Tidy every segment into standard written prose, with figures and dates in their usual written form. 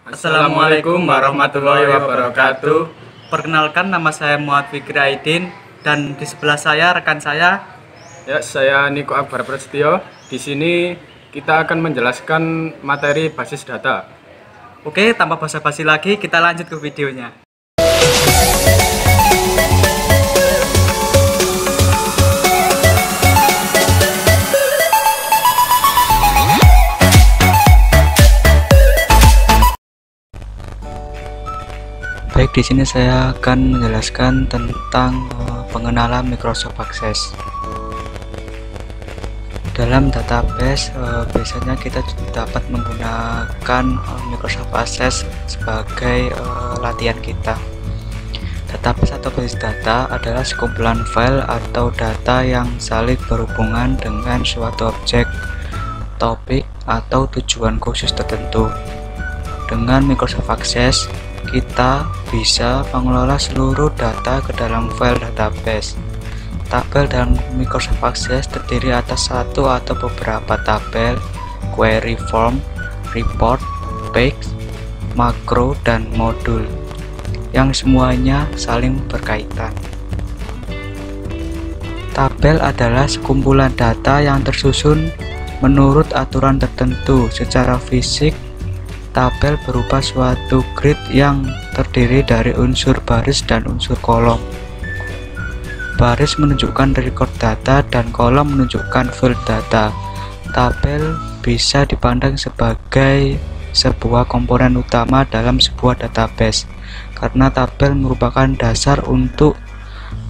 Assalamualaikum warahmatullahi wabarakatuh. Perkenalkan, nama saya Muhammad Fikri Aidin dan di sebelah saya rekan saya. Ya, saya Niko Akbar Prasetyo. Di sini kita akan menjelaskan materi basis data. Oke, tanpa basa-basi lagi, kita lanjut ke videonya. Baik, di sini saya akan menjelaskan tentang pengenalan Microsoft Access. Dalam database biasanya kita dapat menggunakan Microsoft Access sebagai latihan kita. Database atau basis data adalah sekumpulan file atau data yang saling berhubungan dengan suatu objek, topik, atau tujuan khusus tertentu. Dengan Microsoft Access, kita bisa mengelola seluruh data ke dalam file database. Tabel dalam Microsoft Access terdiri atas satu atau beberapa tabel, query form, report, page, makro, dan modul yang semuanya saling berkaitan. Tabel adalah sekumpulan data yang tersusun menurut aturan tertentu. Secara fisik, tabel berupa suatu grid yang terdiri dari unsur baris dan unsur kolom. Baris menunjukkan record data dan kolom menunjukkan field data. Tabel bisa dipandang sebagai sebuah komponen utama dalam sebuah database, karena tabel merupakan dasar untuk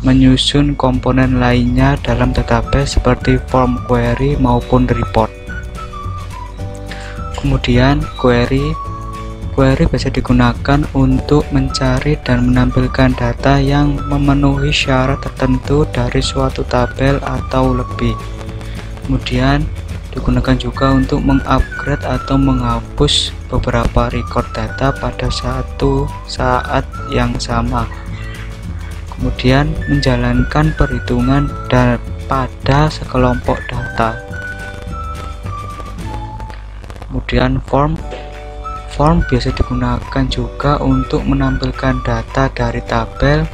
menyusun komponen lainnya dalam database seperti form, query, maupun report. Kemudian query bisa digunakan untuk mencari dan menampilkan data yang memenuhi syarat tertentu dari suatu tabel atau lebih. Kemudian digunakan juga untuk mengupgrade atau menghapus beberapa record data pada satu saat yang sama. Kemudian menjalankan perhitungan pada sekelompok data. Kemudian form biasa digunakan juga untuk menampilkan data dari tabel,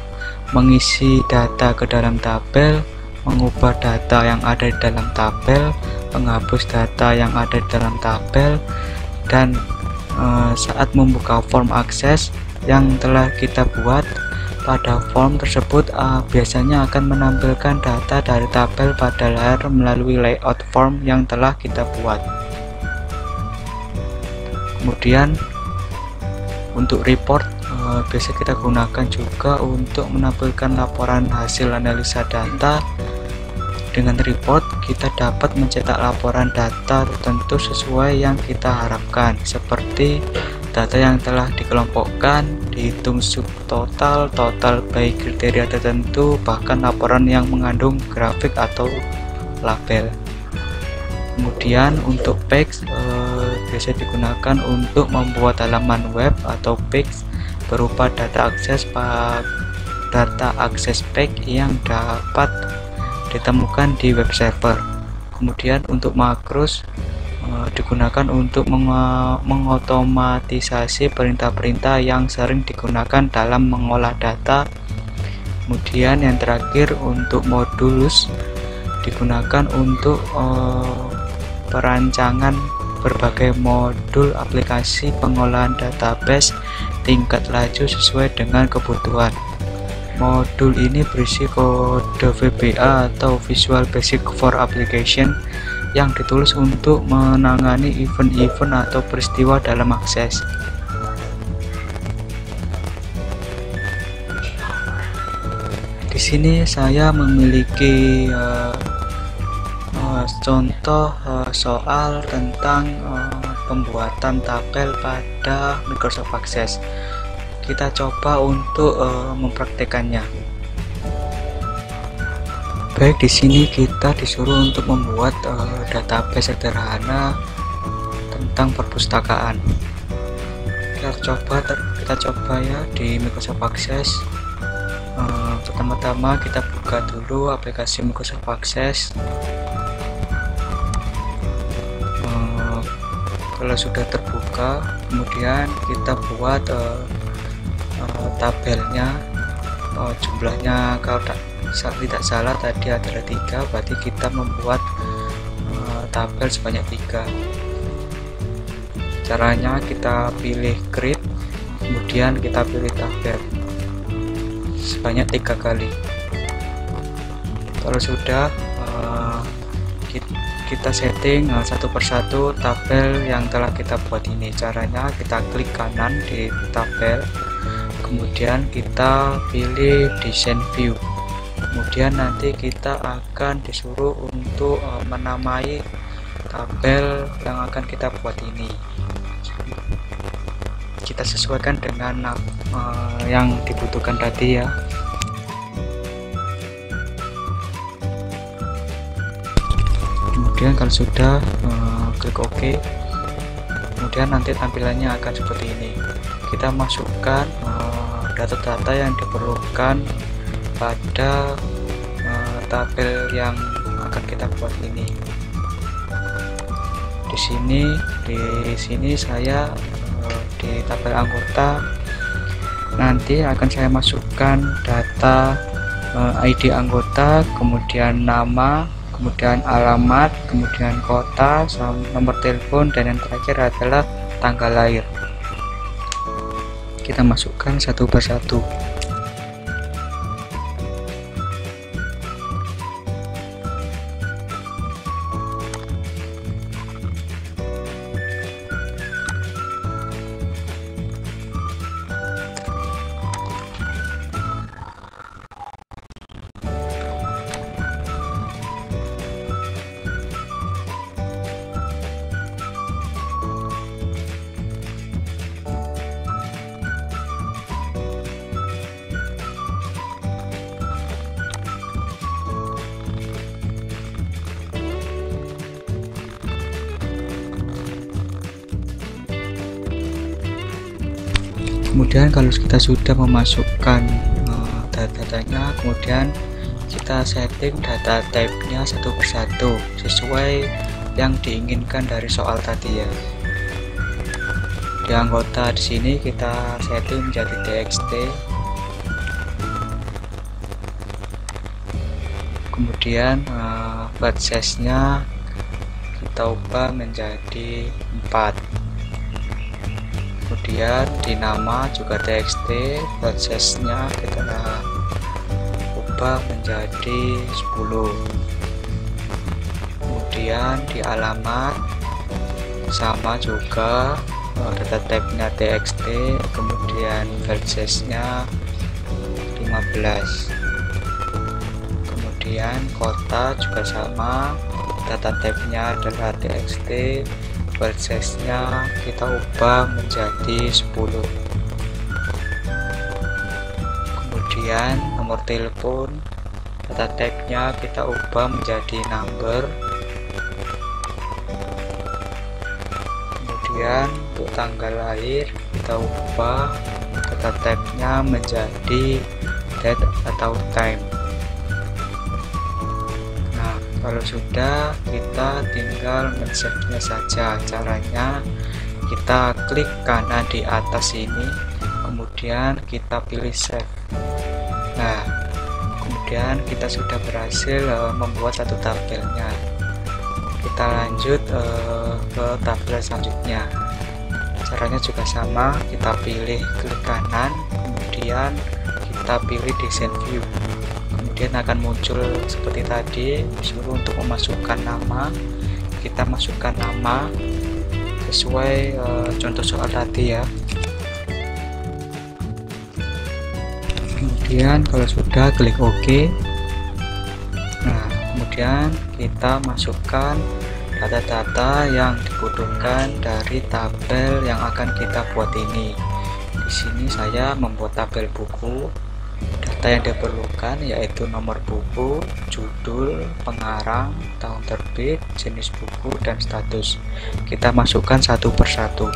mengisi data ke dalam tabel, mengubah data yang ada di dalam tabel, menghapus data yang ada di dalam tabel, dan saat membuka form akses yang telah kita buat, pada form tersebut biasanya akan menampilkan data dari tabel pada layar melalui layout form yang telah kita buat. Kemudian untuk report biasa kita gunakan juga untuk menampilkan laporan hasil analisa data. Dengan report kita dapat mencetak laporan data tertentu sesuai yang kita harapkan, seperti data yang telah dikelompokkan, dihitung subtotal, total by kriteria tertentu, bahkan laporan yang mengandung grafik atau label. Kemudian untuk page biasa digunakan untuk membuat halaman web atau page berupa data akses page yang dapat ditemukan di web server. Kemudian untuk makros digunakan untuk mengotomatisasi perintah-perintah yang sering digunakan dalam mengolah data. Kemudian yang terakhir untuk modulus digunakan untuk perancangan berbagai modul aplikasi pengolahan database tingkat laju sesuai dengan kebutuhan. Modul ini berisi kode VBA atau Visual Basic for Application yang ditulis untuk menangani event-event atau peristiwa dalam akses. Di sini saya memiliki contoh soal tentang pembuatan tabel pada Microsoft Access. Kita coba untuk mempraktekannya. Baik, di sini kita disuruh untuk membuat database sederhana tentang perpustakaan. Kita coba ya di Microsoft Access. Pertama-tama kita buka dulu aplikasi Microsoft Access. Kalau sudah terbuka, kemudian kita buat tabelnya. Jumlahnya kalau tidak salah tadi adalah 3, berarti kita membuat tabel sebanyak 3. Caranya kita pilih create, kemudian kita pilih tabel sebanyak 3 kali. Kalau sudah, kita setting satu persatu tabel yang telah kita buat ini. Caranya kita klik kanan di tabel, kemudian kita pilih design view, kemudian nanti kita akan disuruh untuk menamai tabel yang akan kita buat ini. Kita sesuaikan dengan yang dibutuhkan tadi ya. Kemudian kalau sudah, klik OK, kemudian nanti tampilannya akan seperti ini. Kita masukkan data-data yang diperlukan pada tabel yang akan kita buat ini. Di sini saya di tabel anggota nanti akan saya masukkan data ID anggota, kemudian nama, kemudian alamat, kemudian kota, nomor telepon, dan yang terakhir adalah tanggal lahir. Kita masukkan satu persatu. Kemudian kalau kita sudah memasukkan data-datanya, kemudian kita setting data type-nya satu persatu sesuai yang diinginkan dari soal tadi ya. Di anggota di sini kita setting menjadi txt, kemudian font size-nya kita ubah menjadi 4. Kemudian di nama juga txt, font size-nya kita ubah menjadi 10. Kemudian di alamat sama juga, data type-nya txt, kemudian font size-nya 15. Kemudian kota juga sama, data type-nya adalah txt, font size-nya kita ubah menjadi 10. Kemudian nomor telepon, data type-nya kita ubah menjadi number. Kemudian untuk tanggal lahir kita ubah data type-nya menjadi date atau time. Kalau sudah, kita tinggal men-save-nya saja. Caranya kita klik kanan di atas ini, kemudian kita pilih save. Nah, kemudian kita sudah berhasil membuat satu tabelnya. Kita lanjut ke tabel selanjutnya. Caranya juga sama, kita pilih klik kanan, kemudian kita pilih design view. Kemudian akan muncul seperti tadi, disuruh untuk memasukkan nama. Kita masukkan nama sesuai contoh soal tadi ya. Kemudian kalau sudah, klik OK. Nah, kemudian kita masukkan data-data yang dibutuhkan dari tabel yang akan kita buat ini. Di sini saya membuat tabel buku. Data yang diperlukan yaitu nomor buku, judul, pengarang, tahun terbit, jenis buku, dan status. Kita masukkan satu persatu.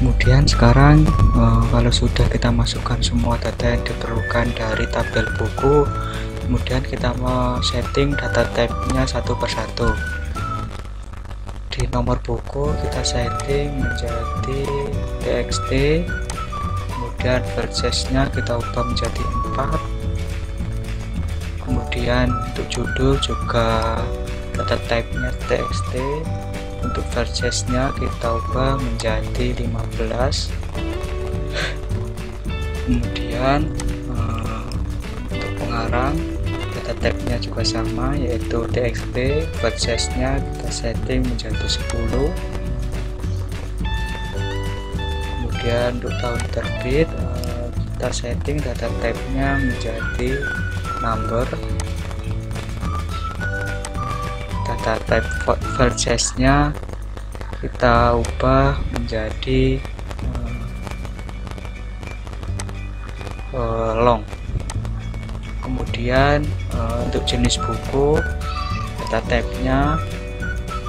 Kemudian sekarang kalau sudah kita masukkan semua data yang diperlukan dari tabel buku, kemudian kita mau setting data type-nya satu persatu. Di nomor buku kita setting menjadi txt, kemudian purchase-nya kita ubah menjadi 4, kemudian untuk judul juga data type-nya txt, untuk purchase-nya kita ubah menjadi 15, kemudian untuk pengarang data type-nya juga sama, yaitu txt, purchase-nya kita setting menjadi 10, kemudian untuk tahun terbit kita setting data type-nya menjadi number, data type purchase-nya kita ubah menjadi long. Kemudian untuk jenis buku data type-nya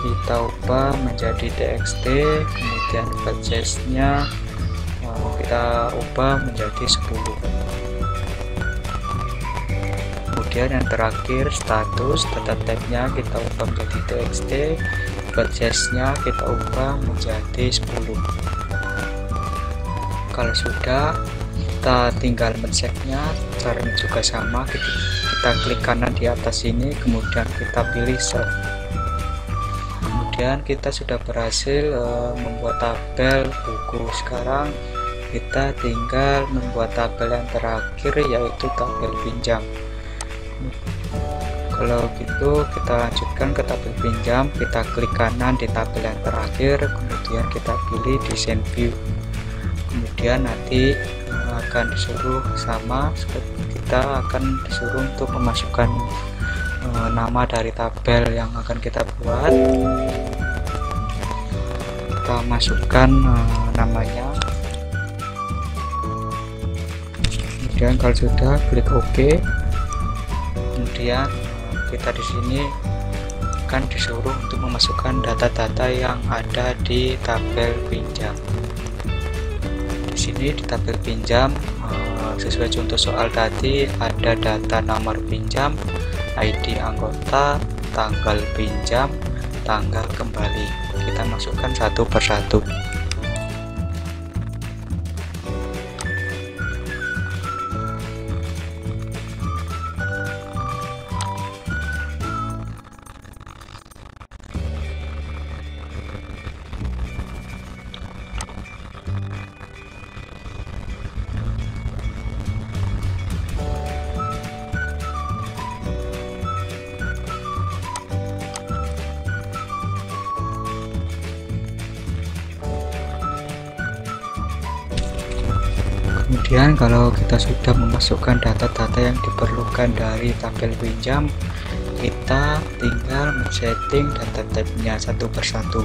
kita ubah menjadi txt, kemudian purchase-nya kita ubah menjadi 10. Kemudian yang terakhir status, data type-nya kita ubah menjadi txt, purchase-nya kita ubah menjadi 10. Kalau sudah, kita tinggal men-save-nya, caranya juga sama, kita klik kanan di atas ini, kemudian kita pilih save. Kemudian kita sudah berhasil membuat tabel buku. Sekarang kita tinggal membuat tabel yang terakhir, yaitu tabel pinjam. Kalau gitu kita lanjutkan ke tabel pinjam, kita klik kanan di tabel yang terakhir, kemudian kita pilih desain view, kemudian nanti akan disuruh sama seperti kita akan disuruh untuk memasukkan nama dari tabel yang akan kita buat. Kita masukkan namanya, kemudian kalau sudah klik OK. Kemudian kita di sini akan disuruh untuk memasukkan data-data yang ada di tabel pinjam. Di sini di tabel pinjam sesuai contoh soal tadi ada data nomor pinjam, ID anggota, tanggal pinjam, tanggal kembali. Kita masukkan satu persatu. Kemudian kalau kita sudah memasukkan data-data yang diperlukan dari tabel pinjam, kita tinggal men-setting data type-nya satu persatu.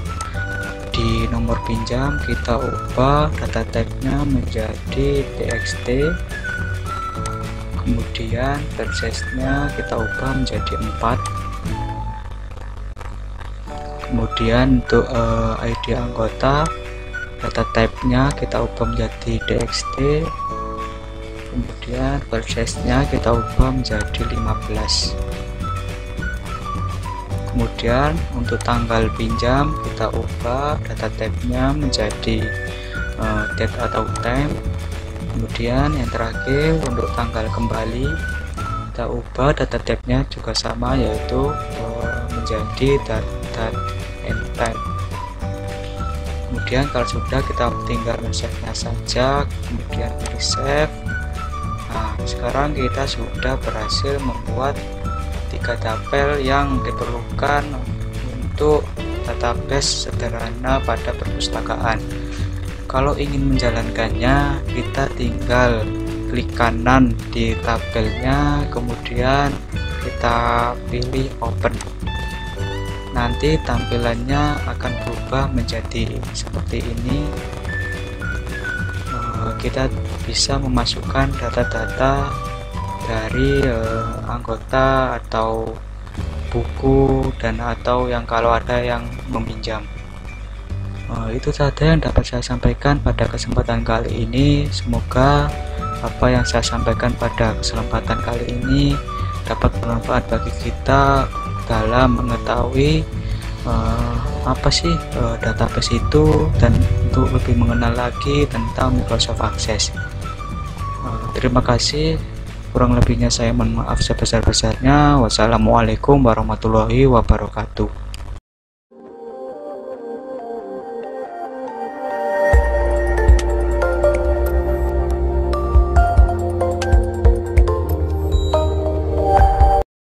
Di nomor pinjam kita ubah data type-nya menjadi txt, kemudian purchase-nya kita ubah menjadi 4, kemudian untuk ID anggota data type-nya kita ubah menjadi txt, kemudian purchase-nya kita ubah menjadi 15. Kemudian untuk tanggal pinjam kita ubah data type-nya menjadi date atau time. Kemudian yang terakhir untuk tanggal kembali kita ubah data type-nya juga sama, yaitu menjadi date and time. Kemudian kalau sudah kita tinggal men-save-nya saja, kemudian pilih save. Nah, sekarang kita sudah berhasil membuat 3 tabel yang diperlukan untuk database sederhana pada perpustakaan. Kalau ingin menjalankannya, kita tinggal klik kanan di tabelnya, kemudian kita pilih open. Nanti tampilannya akan berubah menjadi seperti ini. Kita bisa memasukkan data-data dari anggota atau buku dan atau yang kalau ada yang meminjam. Itu saja yang dapat saya sampaikan pada kesempatan kali ini. Semoga apa yang saya sampaikan pada kesempatan kali ini dapat bermanfaat bagi kita dalam mengetahui apa sih database itu, dan untuk lebih mengenal lagi tentang Microsoft Access. Terima kasih. Kurang lebihnya saya mohon maaf sebesar-besarnya. Wassalamualaikum warahmatullahi wabarakatuh.